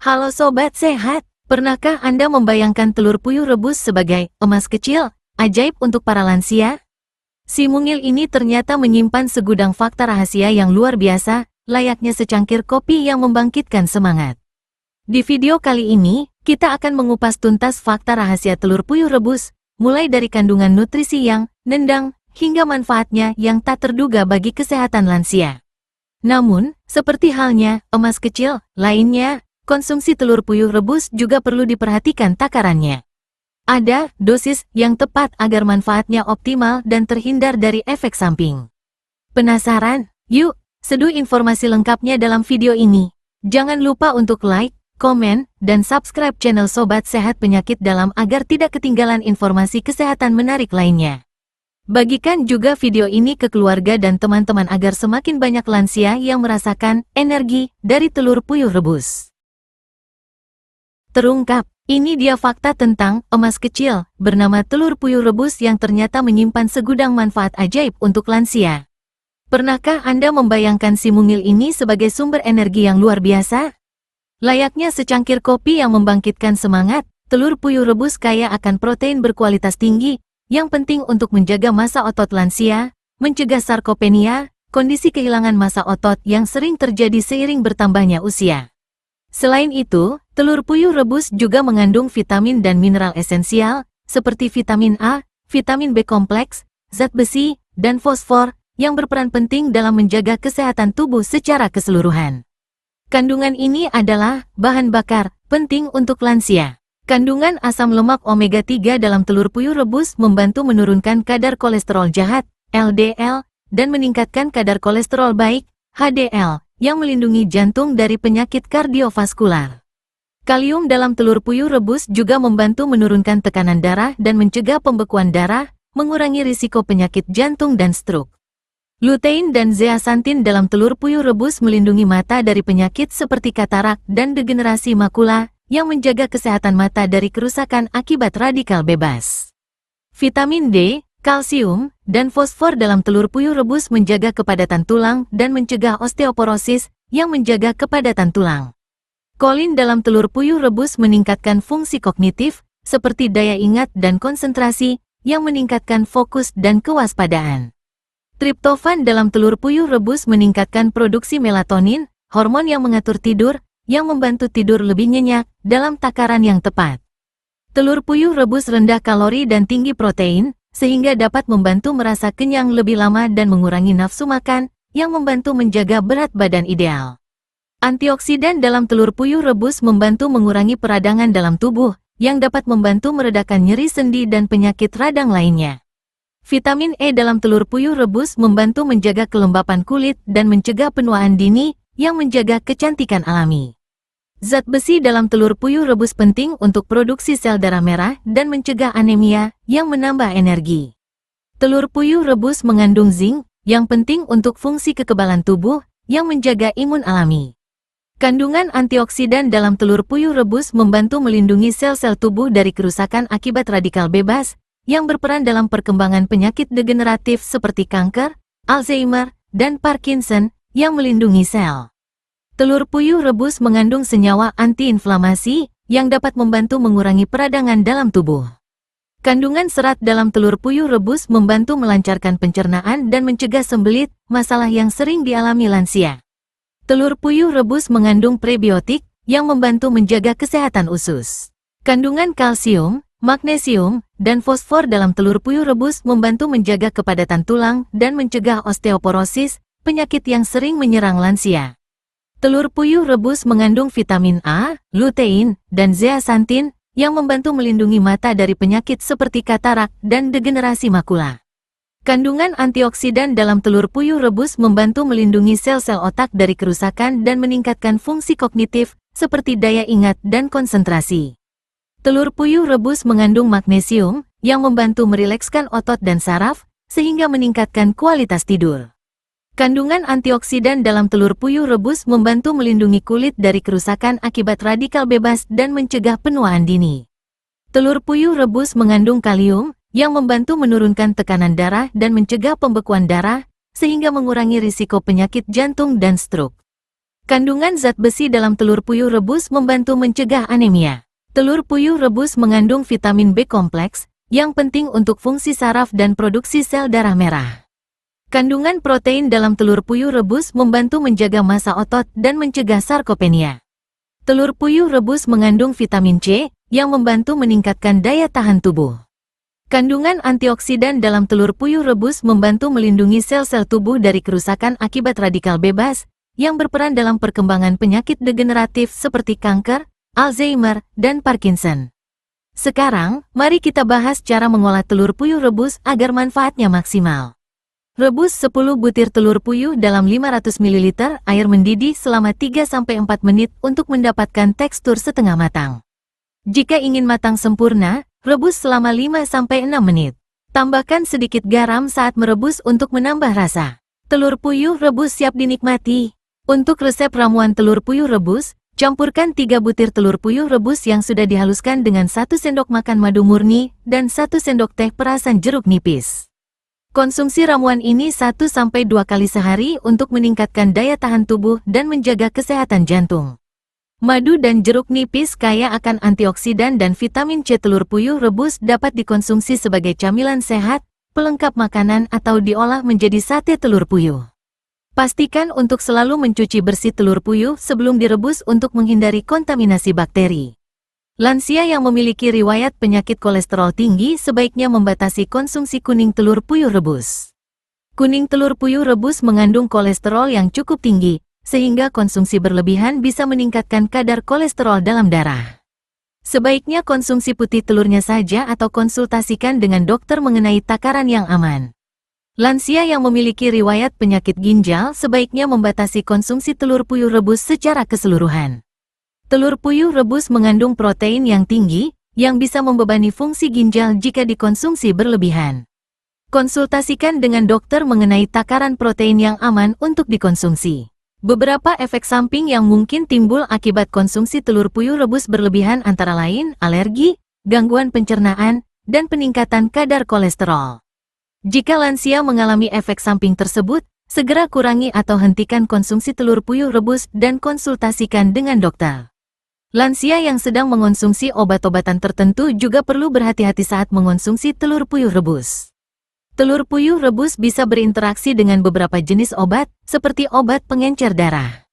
Halo Sobat Sehat, pernahkah Anda membayangkan telur puyuh rebus sebagai emas kecil, ajaib untuk para lansia? Si mungil ini ternyata menyimpan segudang fakta rahasia yang luar biasa, layaknya secangkir kopi yang membangkitkan semangat. Di video kali ini, kita akan mengupas tuntas fakta rahasia telur puyuh rebus, mulai dari kandungan nutrisi yang nendang, hingga manfaatnya yang tak terduga bagi kesehatan lansia. Namun, seperti halnya emas kecil lainnya, konsumsi telur puyuh rebus juga perlu diperhatikan takarannya. Ada dosis yang tepat agar manfaatnya optimal dan terhindar dari efek samping. Penasaran? Yuk, seduh informasi lengkapnya dalam video ini. Jangan lupa untuk like, komen, dan subscribe channel Sobat Sehat Penyakit Dalam agar tidak ketinggalan informasi kesehatan menarik lainnya. Bagikan juga video ini ke keluarga dan teman-teman agar semakin banyak lansia yang merasakan energi dari telur puyuh rebus. Terungkap, ini dia fakta tentang emas kecil bernama telur puyuh rebus yang ternyata menyimpan segudang manfaat ajaib untuk lansia. Pernahkah Anda membayangkan si mungil ini sebagai sumber energi yang luar biasa? Layaknya secangkir kopi yang membangkitkan semangat, telur puyuh rebus kaya akan protein berkualitas tinggi, yang penting untuk menjaga massa otot lansia, mencegah sarkopenia, kondisi kehilangan massa otot yang sering terjadi seiring bertambahnya usia. Selain itu, telur puyuh rebus juga mengandung vitamin dan mineral esensial, seperti vitamin A, vitamin B kompleks, zat besi, dan fosfor, yang berperan penting dalam menjaga kesehatan tubuh secara keseluruhan. Kandungan ini adalah bahan bakar penting untuk lansia. Kandungan asam lemak omega 3 dalam telur puyuh rebus membantu menurunkan kadar kolesterol jahat, LDL, dan meningkatkan kadar kolesterol baik, HDL, yang melindungi jantung dari penyakit kardiovaskular. Kalium dalam telur puyuh rebus juga membantu menurunkan tekanan darah dan mencegah pembekuan darah, mengurangi risiko penyakit jantung dan stroke. Lutein dan zeaxanthin dalam telur puyuh rebus melindungi mata dari penyakit seperti katarak dan degenerasi makula, yang menjaga kesehatan mata dari kerusakan akibat radikal bebas. Vitamin D, kalsium, dan fosfor dalam telur puyuh rebus menjaga kepadatan tulang dan mencegah osteoporosis, yang menjaga kepadatan tulang. Kolin dalam telur puyuh rebus meningkatkan fungsi kognitif, seperti daya ingat dan konsentrasi, yang meningkatkan fokus dan kewaspadaan. Triptofan dalam telur puyuh rebus meningkatkan produksi melatonin, hormon yang mengatur tidur, yang membantu tidur lebih nyenyak dalam takaran yang tepat. Telur puyuh rebus rendah kalori dan tinggi protein, sehingga dapat membantu merasa kenyang lebih lama dan mengurangi nafsu makan, yang membantu menjaga berat badan ideal. Antioksidan dalam telur puyuh rebus membantu mengurangi peradangan dalam tubuh, yang dapat membantu meredakan nyeri sendi dan penyakit radang lainnya. Vitamin E dalam telur puyuh rebus membantu menjaga kelembapan kulit dan mencegah penuaan dini, yang menjaga kecantikan alami. Zat besi dalam telur puyuh rebus penting untuk produksi sel darah merah dan mencegah anemia, yang menambah energi. Telur puyuh rebus mengandung zinc, yang penting untuk fungsi kekebalan tubuh, yang menjaga imun alami. Kandungan antioksidan dalam telur puyuh rebus membantu melindungi sel-sel tubuh dari kerusakan akibat radikal bebas, yang berperan dalam perkembangan penyakit degeneratif seperti kanker, Alzheimer, dan Parkinson, yang melindungi sel. Telur puyuh rebus mengandung senyawa antiinflamasi, yang dapat membantu mengurangi peradangan dalam tubuh. Kandungan serat dalam telur puyuh rebus membantu melancarkan pencernaan dan mencegah sembelit, masalah yang sering dialami lansia. Telur puyuh rebus mengandung prebiotik, yang membantu menjaga kesehatan usus. Kandungan kalsium, magnesium, dan fosfor dalam telur puyuh rebus membantu menjaga kepadatan tulang dan mencegah osteoporosis, penyakit yang sering menyerang lansia. Telur puyuh rebus mengandung vitamin A, lutein, dan zeaxanthin, yang membantu melindungi mata dari penyakit seperti katarak dan degenerasi makula. Kandungan antioksidan dalam telur puyuh rebus membantu melindungi sel-sel otak dari kerusakan dan meningkatkan fungsi kognitif, seperti daya ingat dan konsentrasi. Telur puyuh rebus mengandung magnesium, yang membantu merilekskan otot dan saraf, sehingga meningkatkan kualitas tidur. Kandungan antioksidan dalam telur puyuh rebus membantu melindungi kulit dari kerusakan akibat radikal bebas dan mencegah penuaan dini. Telur puyuh rebus mengandung kalium, yang membantu menurunkan tekanan darah dan mencegah pembekuan darah, sehingga mengurangi risiko penyakit jantung dan stroke. Kandungan zat besi dalam telur puyuh rebus membantu mencegah anemia. Telur puyuh rebus mengandung vitamin B kompleks, yang penting untuk fungsi saraf dan produksi sel darah merah. Kandungan protein dalam telur puyuh rebus membantu menjaga massa otot dan mencegah sarkopenia. Telur puyuh rebus mengandung vitamin C, yang membantu meningkatkan daya tahan tubuh. Kandungan antioksidan dalam telur puyuh rebus membantu melindungi sel-sel tubuh dari kerusakan akibat radikal bebas, yang berperan dalam perkembangan penyakit degeneratif seperti kanker, Alzheimer, dan Parkinson. Sekarang, mari kita bahas cara mengolah telur puyuh rebus agar manfaatnya maksimal. Rebus 10 butir telur puyuh dalam 500 ml air mendidih selama 3-4 menit untuk mendapatkan tekstur setengah matang. Jika ingin matang sempurna, rebus selama 5-6 menit. Tambahkan sedikit garam saat merebus untuk menambah rasa. Telur puyuh rebus siap dinikmati. Untuk resep ramuan telur puyuh rebus, campurkan 3 butir telur puyuh rebus yang sudah dihaluskan dengan 1 sendok makan madu murni dan 1 sendok teh perasan jeruk nipis. Konsumsi ramuan ini 1-2 kali sehari untuk meningkatkan daya tahan tubuh dan menjaga kesehatan jantung. Madu dan jeruk nipis kaya akan antioksidan dan vitamin C. Telur puyuh rebus dapat dikonsumsi sebagai camilan sehat, pelengkap makanan atau diolah menjadi sate telur puyuh. Pastikan untuk selalu mencuci bersih telur puyuh sebelum direbus untuk menghindari kontaminasi bakteri. Lansia yang memiliki riwayat penyakit kolesterol tinggi sebaiknya membatasi konsumsi kuning telur puyuh rebus. Kuning telur puyuh rebus mengandung kolesterol yang cukup tinggi, sehingga konsumsi berlebihan bisa meningkatkan kadar kolesterol dalam darah. Sebaiknya konsumsi putih telurnya saja atau konsultasikan dengan dokter mengenai takaran yang aman. Lansia yang memiliki riwayat penyakit ginjal sebaiknya membatasi konsumsi telur puyuh rebus secara keseluruhan. Telur puyuh rebus mengandung protein yang tinggi, yang bisa membebani fungsi ginjal jika dikonsumsi berlebihan. Konsultasikan dengan dokter mengenai takaran protein yang aman untuk dikonsumsi. Beberapa efek samping yang mungkin timbul akibat konsumsi telur puyuh rebus berlebihan antara lain alergi, gangguan pencernaan, dan peningkatan kadar kolesterol. Jika lansia mengalami efek samping tersebut, segera kurangi atau hentikan konsumsi telur puyuh rebus dan konsultasikan dengan dokter. Lansia yang sedang mengonsumsi obat-obatan tertentu juga perlu berhati-hati saat mengonsumsi telur puyuh rebus. Telur puyuh rebus bisa berinteraksi dengan beberapa jenis obat, seperti obat pengencer darah.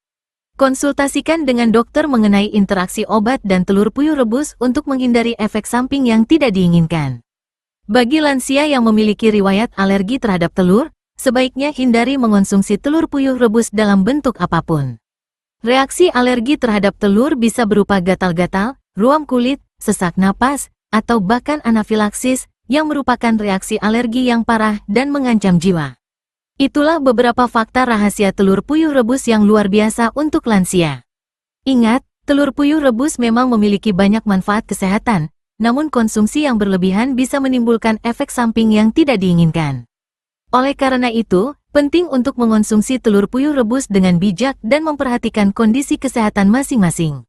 Konsultasikan dengan dokter mengenai interaksi obat dan telur puyuh rebus untuk menghindari efek samping yang tidak diinginkan. Bagi lansia yang memiliki riwayat alergi terhadap telur, sebaiknya hindari mengonsumsi telur puyuh rebus dalam bentuk apapun. Reaksi alergi terhadap telur bisa berupa gatal-gatal, ruam kulit, sesak napas, atau bahkan anafilaksis, yang merupakan reaksi alergi yang parah dan mengancam jiwa. Itulah beberapa fakta rahasia telur puyuh rebus yang luar biasa untuk lansia. Ingat, telur puyuh rebus memang memiliki banyak manfaat kesehatan, namun konsumsi yang berlebihan bisa menimbulkan efek samping yang tidak diinginkan. Oleh karena itu, penting untuk mengonsumsi telur puyuh rebus dengan bijak dan memperhatikan kondisi kesehatan masing-masing.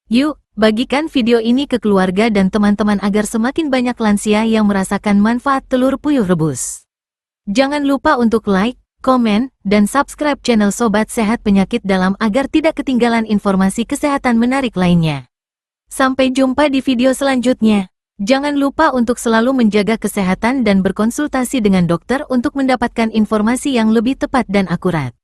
Yuk, bagikan video ini ke keluarga dan teman-teman agar semakin banyak lansia yang merasakan manfaat telur puyuh rebus. Jangan lupa untuk like, komen, dan subscribe channel Sobat Sehat Penyakit Dalam agar tidak ketinggalan informasi kesehatan menarik lainnya. Sampai jumpa di video selanjutnya. Jangan lupa untuk selalu menjaga kesehatan dan berkonsultasi dengan dokter untuk mendapatkan informasi yang lebih tepat dan akurat.